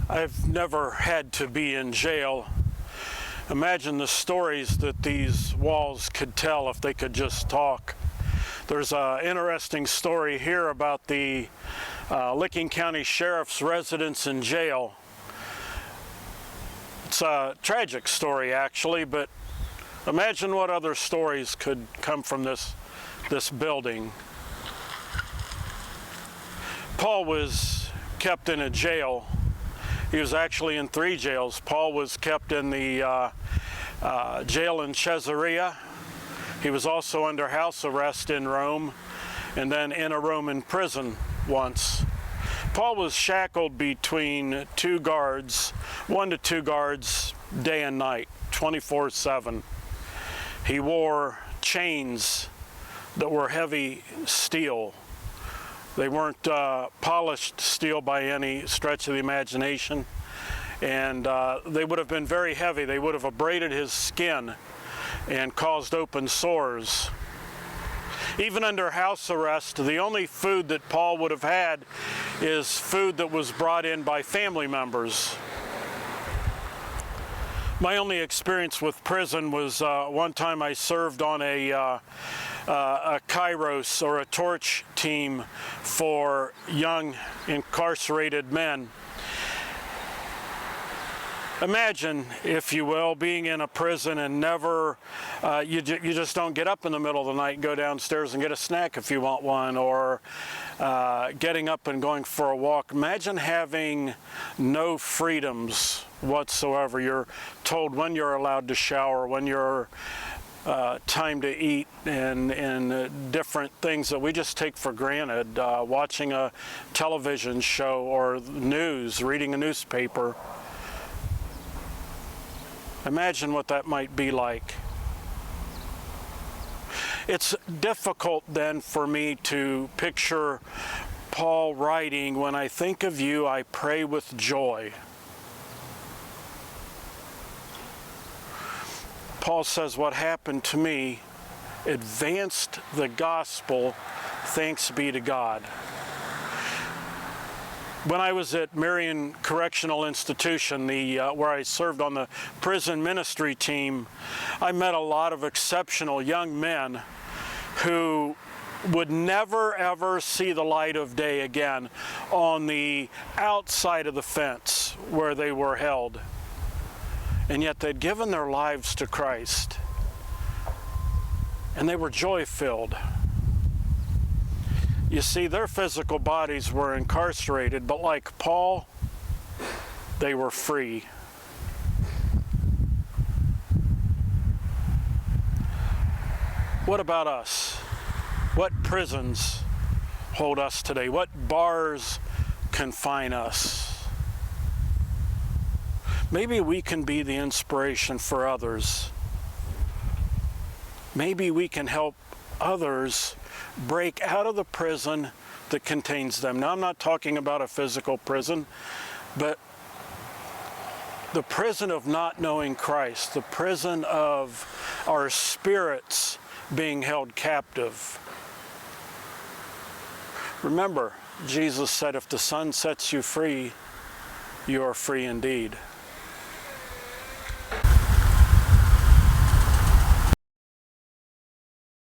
I've never had to be in jail. Imagine the stories that these walls could tell if they could just talk. There's an interesting story here about the Licking County Sheriff's residence in jail. It's a tragic story actually, but imagine what other stories could come from this building. Paul was kept in a jail. He was actually in 3 jails. Paul was kept in the jail in Caesarea. He was also under house arrest in Rome, and then in a Roman prison once. Paul was shackled between 2 guards, 1 to 2 guards, day and night, 24/7. He wore chains that were heavy steel. They weren't polished steel by any stretch of the imagination, and they would have been very heavy. They would have abraded his skin and caused open sores. Even under house arrest, the only food that Paul would have had is food that was brought in by family members. My only experience with prison was one time I served on a kairos, or a torch team for young incarcerated men. Imagine, if you will, being in a prison and never, you just don't get up in the middle of the night and go downstairs and get a snack if you want one, or getting up and going for a walk. Imagine having no freedoms whatsoever. You're told when you're allowed to shower, when you're time to eat, and different things that we just take for granted. Watching a television show or news, reading a newspaper. Imagine what that might be like. It's difficult then for me to picture Paul writing, "When I think of you, I pray with joy." Paul says, what happened to me advanced the gospel, thanks be to God. When I was at Marion Correctional Institution, where I served on the prison ministry team, I met a lot of exceptional young men who would never ever see the light of day again on the outside of the fence where they were held. And yet they'd given their lives to Christ, and they were joy-filled. You see, their physical bodies were incarcerated, but like Paul, they were free. What about us? What prisons hold us today? What bars confine us? Maybe we can be the inspiration for others. Maybe we can help others break out of the prison that contains them. Now, I'm not talking about a physical prison, but the prison of not knowing Christ, the prison of our spirits being held captive. Remember, Jesus said, if the Son sets you free, you are free indeed.